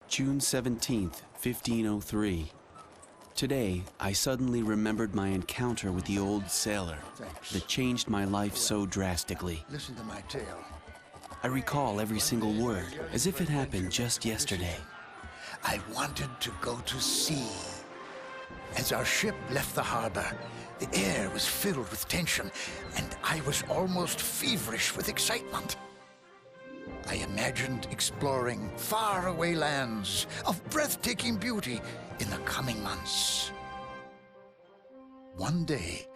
June 17th, 1503. Today, I suddenly remembered my encounter with the old sailor that changed my life so drastically. Listen to my tale. I recall every single word, as if it happened just yesterday. I wanted to go to sea. As our ship left the harbor, the air was filled with tension, and I was almost feverish with excitement. I imagined exploring faraway lands of breathtaking beauty in the coming months. One day,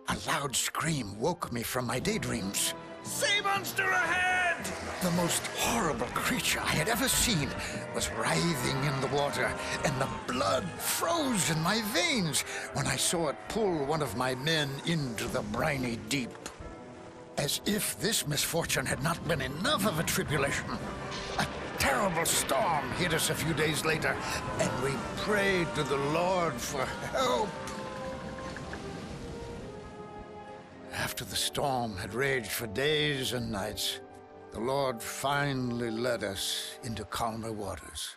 a loud scream woke me from my daydreams. "Sea monster ahead!" The most horrible creature I had ever seen was writhing in the water, and the blood froze in my veins when I saw it pull one of my men into the briny deep. As if this misfortune had not been enough of a tribulation, a terrible storm hit us a few days later, and we prayed to the Lord for help. After the storm had raged for days and nights, the Lord finally led us into calmer waters.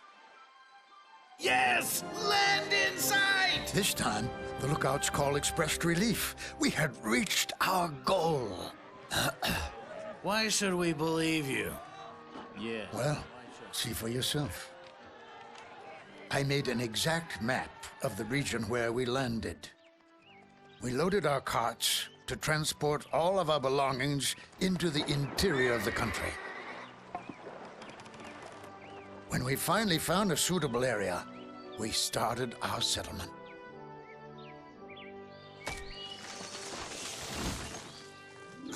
Yes! Land in sight! This time, the lookout's call expressed relief. We had reached our goal. Why should we believe you? Yeah. Well, see for yourself. I made an exact map of the region where we landed. We loaded our carts to transport all of our belongings into the interior of the country. When we finally found a suitable area, we started our settlement.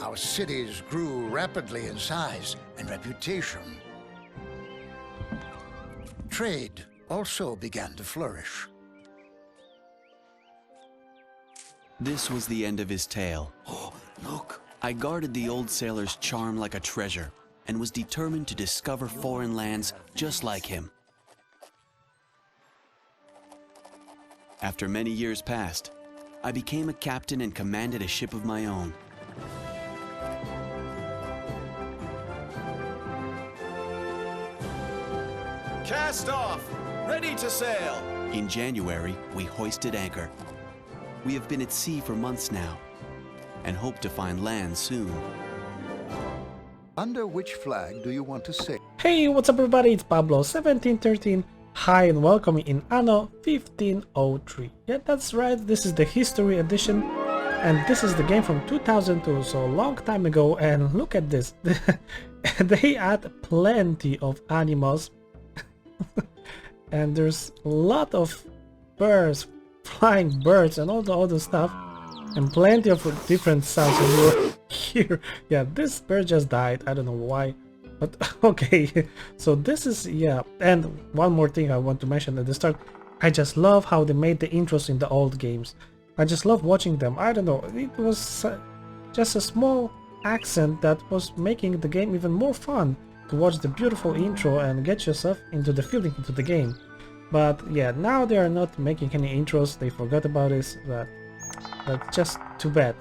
Our cities grew rapidly in size and reputation. Trade also began to flourish. This was the end of his tale. Oh, look! I guarded the old sailor's charm like a treasure, and was determined to discover foreign lands just like him. After many years passed, I became a captain and commanded a ship of my own. Cast off! Ready to sail! In January, we hoisted anchor. We have been at sea for months now, and hope to find land soon. Under which flag do you want to sail? Hey, what's up everybody, it's Pablo1713. Hi and welcome in Anno 1503. Yeah, that's right, this is the History Edition, and this is the game from 2002, so a long time ago, and look at this. They add plenty of animals, and there's a lot of birds, flying birds and all the other stuff, and plenty of different sounds here. Yeah, this bird just died, I don't know why, but okay. So this is, yeah, and one more thing I want to mention at the start. I just love how they made the intros in the old games. I just love watching them. I don't know, it was just a small accent that was making the game even more fun to watch the beautiful intro and get yourself into the feeling into the game. But yeah, now they are not making any intros, they forgot about this, that's just too bad.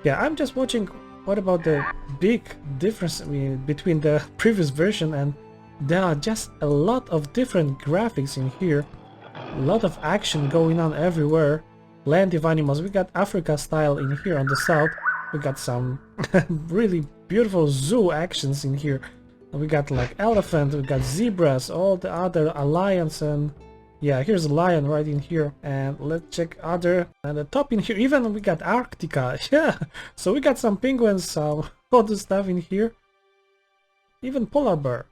Yeah, I'm just watching what about the big difference between the previous version, and there are just a lot of different graphics in here, a lot of action going on everywhere, plenty of animals. We got Africa style in here on the south, we got some really beautiful zoo actions in here. We got like elephant, we got zebras, all the other lions, and yeah, here's a lion right in here. And let's check other, and the top in here, even we got Arctica. Yeah, so we got some penguins, some other stuff in here, even polar bear.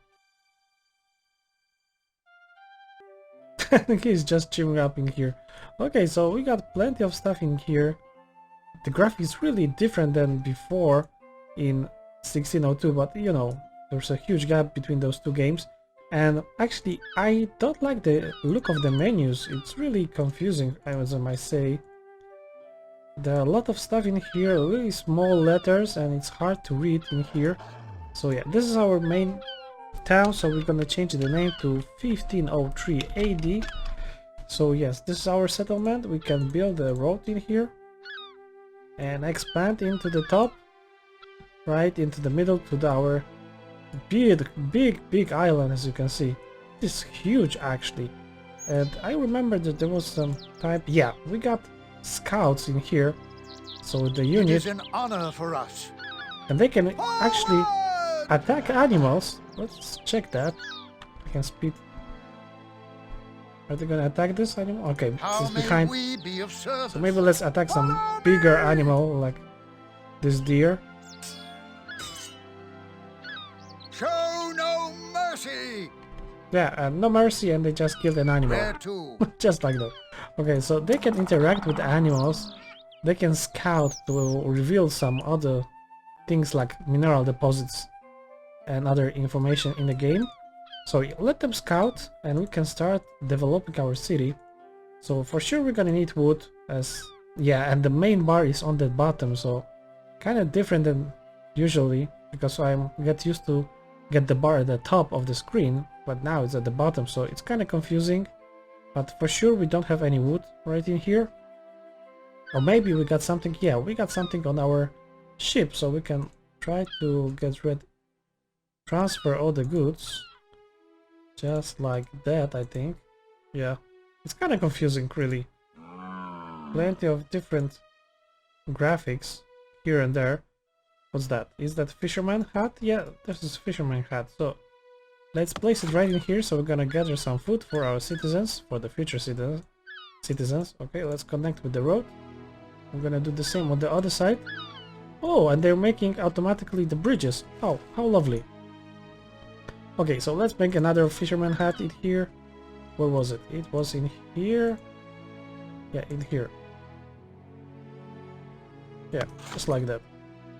He's just chilling up in here. Okay, so we got plenty of stuff in here. The graphic is really different than before in 1602, but you know, there's a huge gap between those two games, and actually I don't like the look of the menus. It's really confusing, as I might say. There are a lot of stuff in here, really small letters, and it's hard to read in here. So yeah, this is our main town, so we're gonna change the name to 1503 AD. So yes, this is our settlement. We can build a road in here and expand into the top, right into the middle to our big island, as you can see. It's huge actually. And I remember that there was some type... Yeah, we got scouts in here. So the It unit... is an honor for us. And they can actually attack animals. Let's check that. I can speed. Are they gonna attack this animal? Okay, this How is may behind. we be of service? So maybe let's attack some bigger animal like this deer. Show no mercy. Yeah, no mercy, and they just killed an animal. Where to? Just like that. Okay, so they can interact with the animals. They can scout to reveal some other things like mineral deposits and other information in the game. So let them scout and we can start developing our city. So for sure we're gonna need wood as... Yeah, and the main bar is on the bottom, so kind of different than usually because I get used to get the bar at the top of the screen, but now it's at the bottom, so it's kind of confusing. But for sure we don't have any wood right in here. Or maybe we got something... Yeah, we got something on our ship, so we can try to get rid... Transfer all the goods. Just like that, I think. Yeah, it's kind of confusing, really. Plenty of different graphics here and there. What's that? Is that fisherman hat? Yeah, this is fisherman hat. So let's place it right in here. So we're gonna gather some food for our citizens, for the future citizens. Okay, let's connect with the road. I'm gonna do the same on the other side. Oh, and they're making automatically the bridges. Oh, how lovely. Okay, so let's make another fisherman hat in here. Where was it? It was in here. Yeah, in here. Yeah, just like that.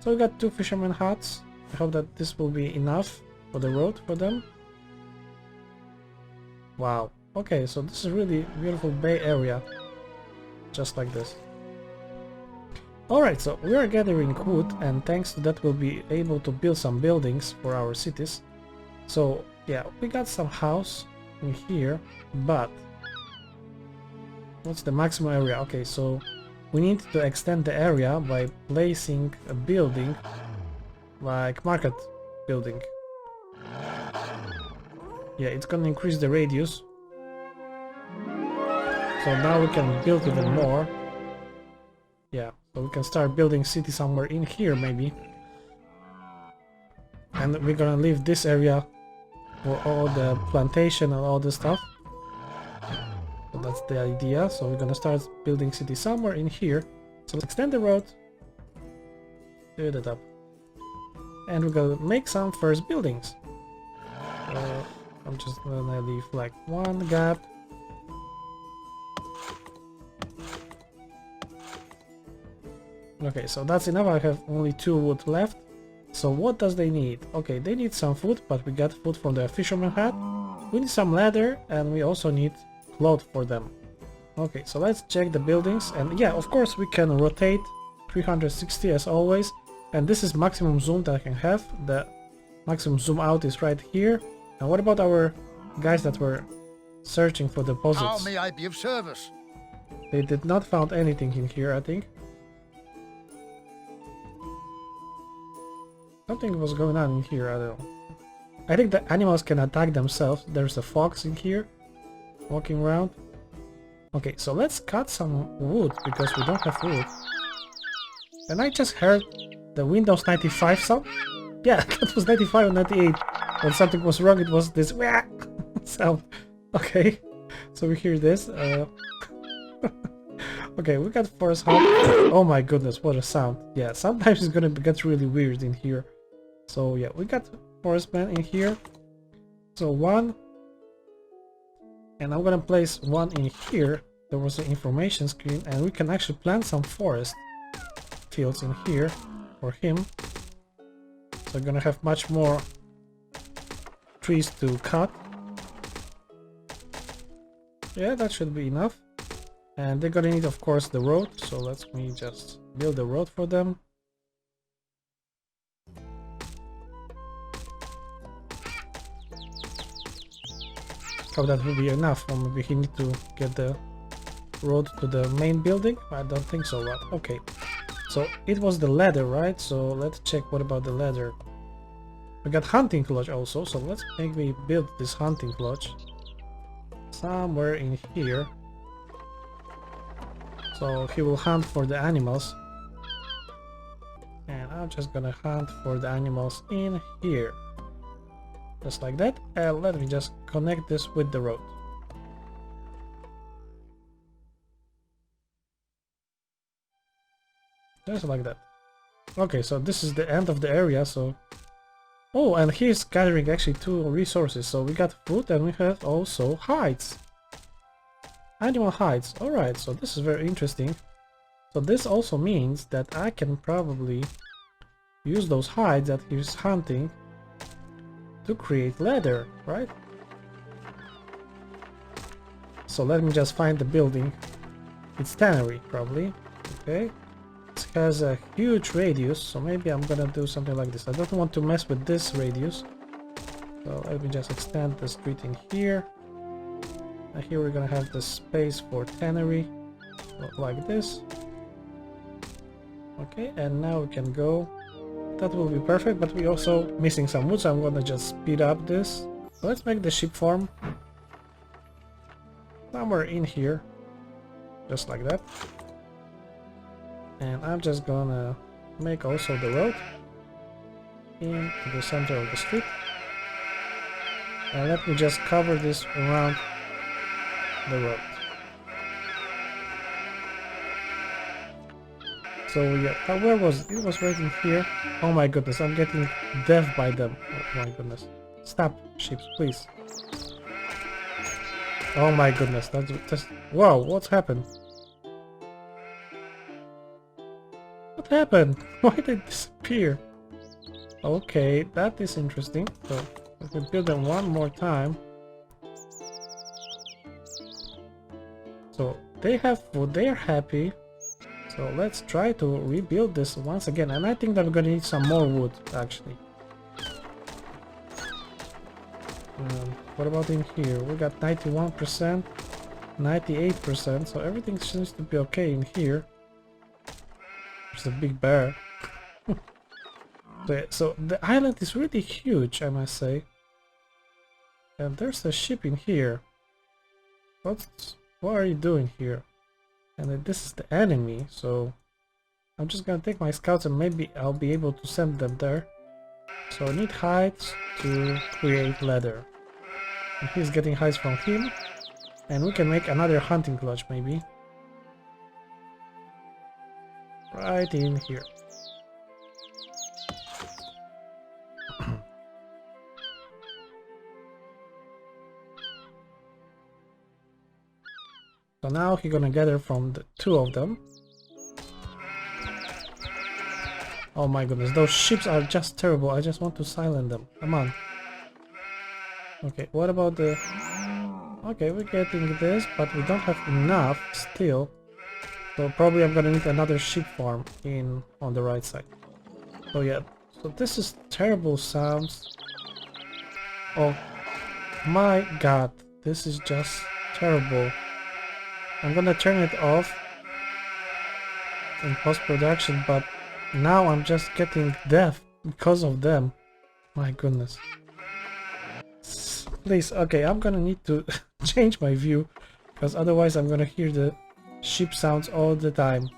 So we got 2 fisherman hats. I hope that this will be enough for the road for them. Wow. Okay, so this is really beautiful bay area. Just like this. Alright, so we are gathering wood, and thanks to that we'll be able to build some buildings for our cities. So yeah, we got some house in here, but what's the maximum area? Okay, so we need to extend the area by placing a building like market building. Yeah, it's gonna increase the radius. So now we can build even more. Yeah, so we can start building city somewhere in here maybe. And we're gonna leave this area for all the plantation and all this stuff. So that's the idea. So we're gonna start building city somewhere in here. So let's extend the road. Do that up. And we're gonna make some first buildings. I'm just gonna leave like one gap. Okay, so that's enough. I have only 2 wood left. So what does they need? Okay, they need some food, but we got food from the fisherman hat. We need some leather, and we also need clothes for them. Okay, so let's check the buildings. And yeah, of course we can rotate 360 as always. And this is maximum zoom that I can have. The maximum zoom out is right here. And what about our guys that were searching for deposits? How may I be of service? They did not found anything in here, I think. Something was going on in here, I don't know. I think the animals can attack themselves. There's a fox in here, walking around. Okay, so let's cut some wood, because we don't have wood. And I just heard the Windows 95 sound. Yeah, that was 95 or 98. When something was wrong, it was this sound. Okay, so we hear this. Okay, we got forest hut. Oh my goodness, what a sound. Yeah, sometimes it's gonna get really weird in here. So yeah, we got forest man in here. So 1. And I'm gonna place 1 in here. There was an information screen, and we can actually plant some forest fields in here for him. So we're gonna have much more trees to cut. Yeah, that should be enough. And they're gonna need, of course, the road, so let me just build the road for them. Hope that will be enough, or maybe he need to get the road to the main building. I don't think so, but okay. So it was the ladder, right? So let's check what about the ladder. We got hunting lodge also, so let's maybe build this hunting lodge. somewhere in here. So he will hunt for the animals. And I'm just gonna hunt for the animals in here. Just like that. And let me just connect this with the road. Just like that. Okay, so this is the end of the area, so... Oh, and he's gathering actually 2 resources. So we got food and we have also hides. Animal hides. Alright, so this is very interesting. So this also means that I can probably use those hides that he's hunting to create leather, right? So let me just find the building. It's tannery, probably. Okay. It has a huge radius, so maybe I'm gonna do something like this. I don't want to mess with this radius. So let me just extend the street in here. And here we're gonna have the space for tannery. Like this. Okay, and now we can go. That will be perfect, but we're also missing some wood, so I'm gonna just speed up this. So let's make the ship farm somewhere in here, just like that. And I'm just gonna make also the road into the center of the street. And let me just cover this around the road. So yeah, where was it? It was right in here. Oh my goodness, I'm getting deaf by them. Oh my goodness. Stop, ships, please. Oh my goodness, that's just... Wow, what's happened? What happened? Why did they disappear? Okay, that is interesting. So, let me build them one more time. So, they have food, they are happy. So let's try to rebuild this once again, and I think that we're gonna need some more wood, actually. What about in here? We got 91%, 98%, so everything seems to be okay in here. There's a big bear. So the island is really huge, I must say. And there's a ship in here. What are you doing here? And this is the enemy, so I'm just gonna take my scouts and maybe I'll be able to send them there. So I need hides to create leather. And he's getting hides from him. And we can make another hunting lodge maybe. Right in here. So now he's gonna gather from the 2 of them. Oh my goodness, those ships are just terrible. I just want to silence them. Come on. Okay, what about the... Okay, we're getting this, but we don't have enough still. So probably I'm gonna need another ship farm on the right side. So yeah, so this is terrible sounds. Oh my god, this is just terrible. I'm gonna turn it off in post-production, but now I'm just getting deaf because of them. My goodness. Please, okay, I'm gonna need to change my view, because otherwise I'm gonna hear the ship sounds all the time.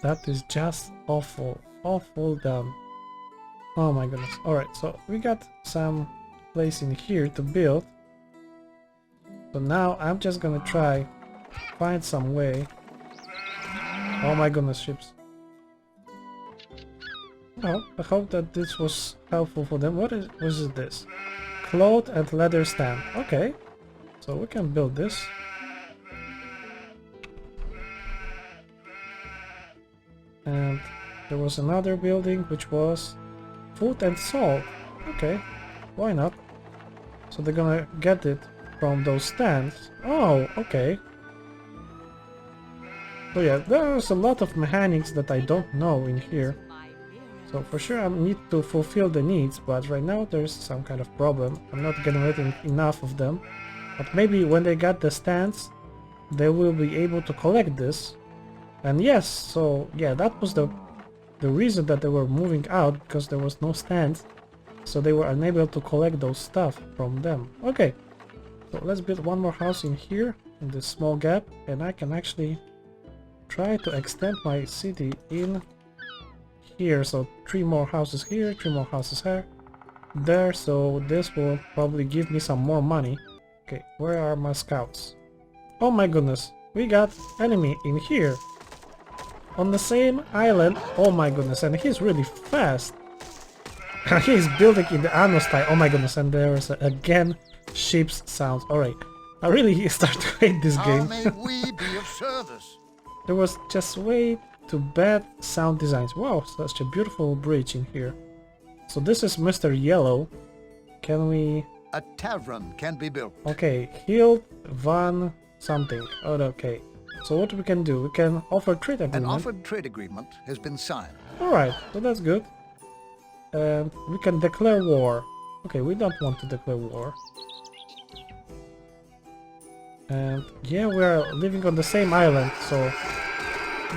That is just awful, awful dumb. Oh my goodness. Alright, so we got some place in here to build. So now I'm just gonna try find some way. Oh my goodness, ships. Oh, I hope that this was helpful for them. What is this? Cloth and leather stand. Okay, so we can build this. And there was another building which was food and salt. Okay, why not? So they're gonna get it from those stands. Oh, okay. So yeah, there's a lot of mechanics that I don't know in here. So for sure I need to fulfill the needs, but right now there's some kind of problem. I'm not generating enough of them. But maybe when they got the stands, they will be able to collect this. And yes, so yeah, that was the reason that they were moving out, because there was no stands. So they were unable to collect those stuff from them. Okay. So let's build one more house in here, in this small gap, and I can actually try to extend my city in here. So 3 more houses here, 3 more houses here, there. So this will probably give me some more money. Okay, where are my scouts? Oh my goodness, we got enemy in here. On the same island. Oh my goodness, and he's really fast. He's building in the Anno style. Oh my goodness, and there's again ship's sounds. Alright, I really start to hate this How game. may we be of service? There was just way too bad sound designs. Wow, such a beautiful bridge in here. So this is Mr. Yellow. Can we... A tavern can be built. Okay, Hild van something. Oh, okay. So what we can do, we can offer trade An agreement. offered trade agreement has been signed. Alright, so that's good. And we can declare war. Okay, we don't want to declare war. And yeah, we are living on the same island, so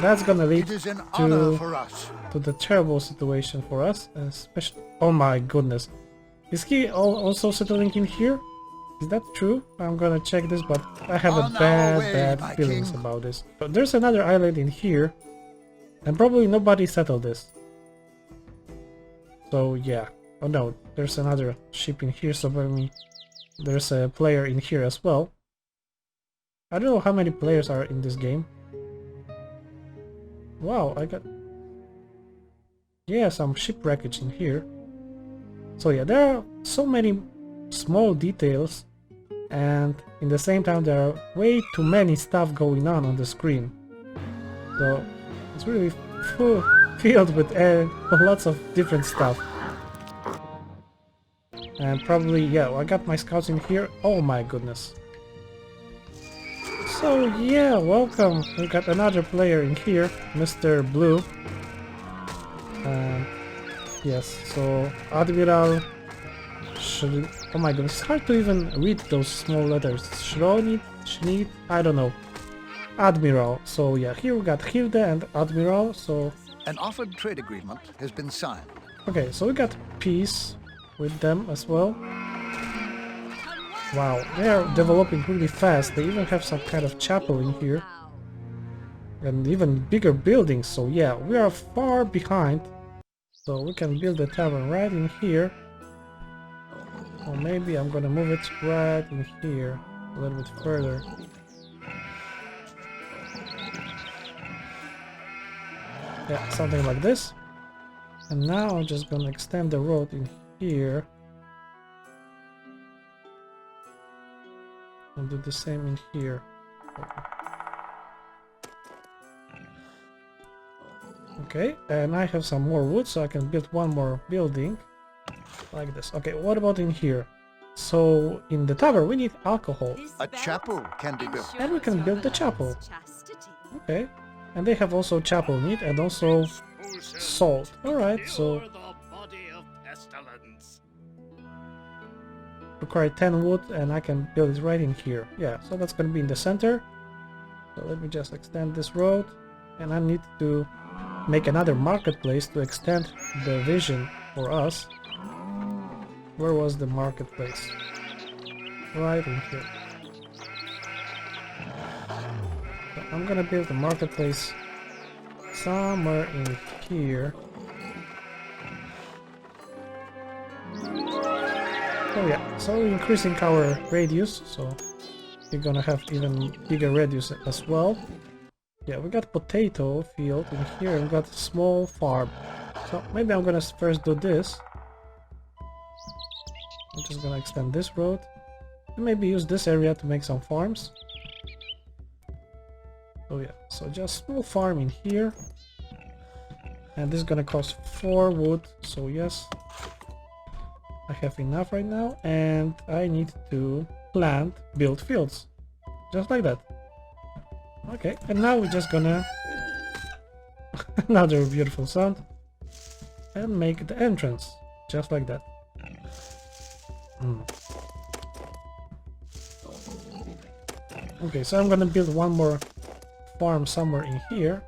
that's gonna lead It is an honor to for us. the terrible situation for us, especially... Oh my goodness. Is he also settling in here? Is that true? I'm gonna check this, but I have On a our way, bad my feelings king. about this. But there's another island in here, and probably nobody settled this. So yeah. Oh no, there's another ship in here, so maybe there's a player in here as well. I don't know how many players are in this game. Wow, I got... Yeah, some shipwreckage in here. So yeah, there are so many small details, and in the same time there are way too many stuff going on the screen. So it's really filled with lots of different stuff. And probably, yeah, I got my scouts in here. Oh my goodness. So yeah, welcome. We got another player in here, Mr. Blue. Yes, so Admiral should... Oh my goodness, it's hard to even read those small letters. Schneid, I don't know. Admiral. So yeah, here we got Hilda and Admiral, so... An offered trade agreement has been signed. Okay, so we got peace with them as well. Wow, they are developing really fast. They even have some kind of chapel in here. And even bigger buildings, so yeah, we are far behind. So we can build a tavern right in here. Or maybe I'm gonna move it right in here, a little bit further. Yeah, something like this. And now I'm just gonna extend the road in here. And do the same in here. Okay, and I have some more wood, so I can build one more building. Like this. Okay, what about in here? So, in the tavern we need alcohol. A chapel can be built. And we can build the chapel. Okay. And they have also chapel meat and also salt. Alright, so... Require 10 wood and I can build it right in here. Yeah, so that's gonna be in the center. So let me just extend this road. And I need to make another marketplace to extend the vision for us. Where was the marketplace? Right in here. So I'm gonna build the marketplace somewhere in here. Oh yeah, so increasing our radius, so we're gonna have even bigger radius as well. Yeah, we got potato field in here and we got a small farm. So maybe I'm gonna first do this. I'm just gonna extend this road and maybe use this area to make some farms. Oh yeah, so just small farm in here. And this is gonna cost 4 wood, so yes. I have enough right now and I need to build fields. Just like that. Okay, and now we're just gonna... Another beautiful sound. And make the entrance. Just like that. Okay, so I'm gonna build one more farm somewhere in here.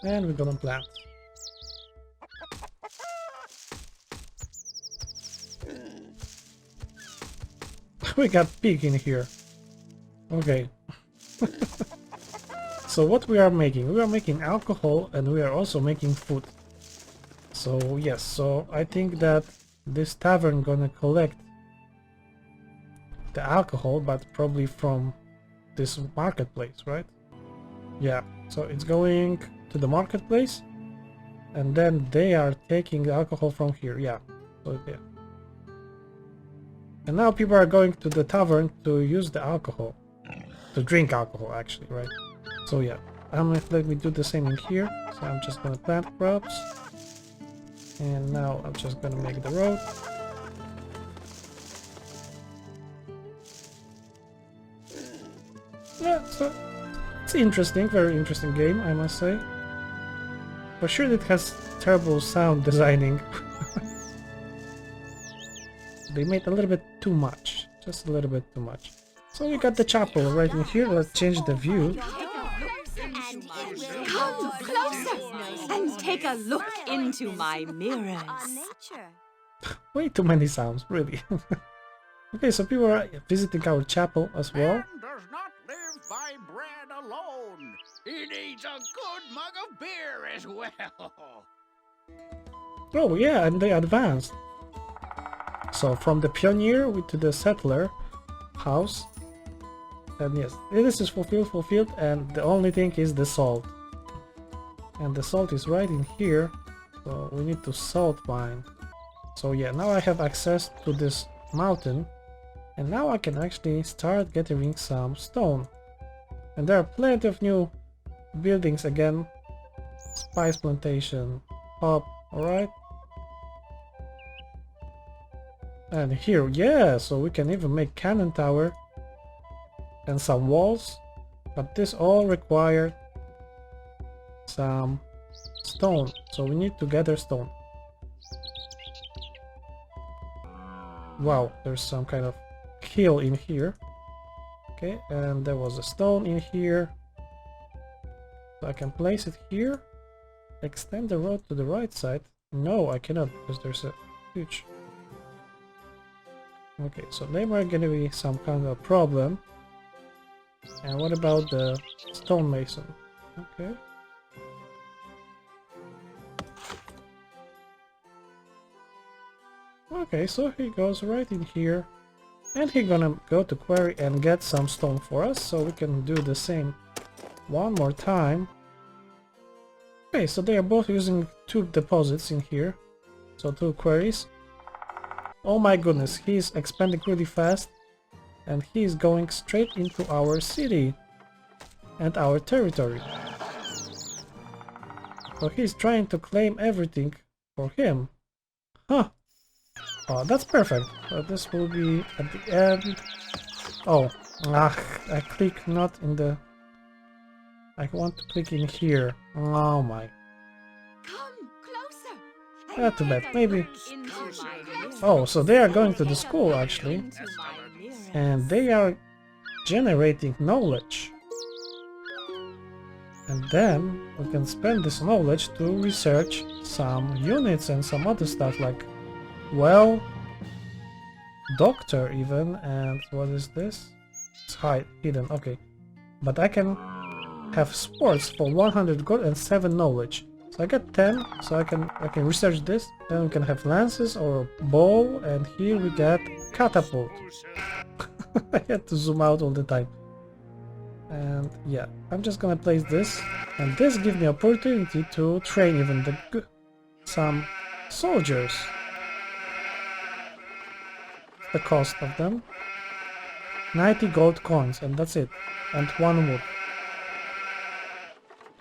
And we're gonna plant. We got pig in here. Okay. So what we are making? We are making alcohol and we are also making food. So yes, so I think that this tavern gonna collect the alcohol, but probably from this marketplace, right? Yeah, so it's going to the marketplace and then they are taking the alcohol from here. Yeah, so yeah. And now people are going to the tavern to use the alcohol, to drink alcohol actually, right? So yeah, let me do the same in here. So I'm just gonna plant crops and now I'm just gonna make the road. Yeah, so it's interesting, very interesting game, I must say. For sure it has terrible sound designing. They made a little bit too much, just a little bit too much. So we got the chapel right in here. Let's change the view. Come closer and take a look into my mirrors. Way too many sounds, really. Okay, so people are visiting our chapel as well. Man does not live by bread alone. He needs a good mug of beer as well. Oh yeah, and they advanced. So from the pioneer to the settler house. And yes, this is fulfilled, and the only thing is the salt. And the salt is right in here, so we need to salt mine. So yeah, now I have access to this mountain, and now I can actually start gathering some stone. And there are plenty of new buildings again. Spice plantation, hop, alright. And here, yeah, so we can even make cannon tower and some walls, but this all required some stone, so we need to gather stone. Wow, there's some kind of hill in here. Okay, and there was a stone in here, so I can place it here. Extend the road to the right side. No, I cannot, because there's a huge... Okay, so there are gonna be some kind of problem. And what about the stonemason? Okay. Okay, so he goes right in here. And he's gonna go to quarry and get some stone for us, so we can do the same one more time. Okay, so they are both using two deposits in here. So two quarries. Oh my goodness, he's expanding really fast. And he is going straight into our city and our territory. So he's trying to claim everything for him. Huh. Oh, that's perfect. So this will be at the end. Oh, I click not in the... I want to click in here. Oh my. Come closer. Not too bad, maybe. Oh, so they are going to the school actually. And they are generating knowledge. And then we can spend this knowledge to research some units and some other stuff like, well, doctor even, and what is this? It's hidden, okay. But I can have sports for 100 gold and 7 knowledge. So I got 10, so I can research this. Then we can have lances or bow, and here we got catapult. I had to zoom out all the time. And yeah, I'm just gonna place this, and this gives me opportunity to train even some soldiers. The cost of them 90 gold coins, and that's it, and 1 wood.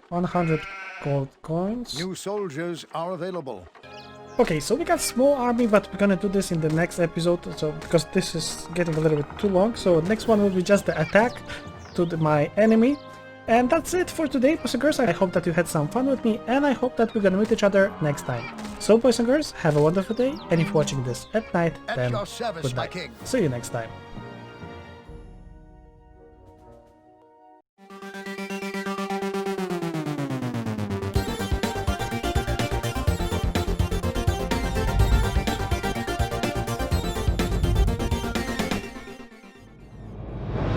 100 gold coins. New soldiers are available. Okay, so we got small army, but we're gonna do this in the next episode, so because this is getting a little bit too long. So next one will be just the attack to my enemy. And that's it for today, boys and girls. I hope that you had some fun with me, and I hope that we're gonna meet each other next time. So boys and girls, have a wonderful day, and if you're watching this at night, At then your service, good my night. king. See you next time.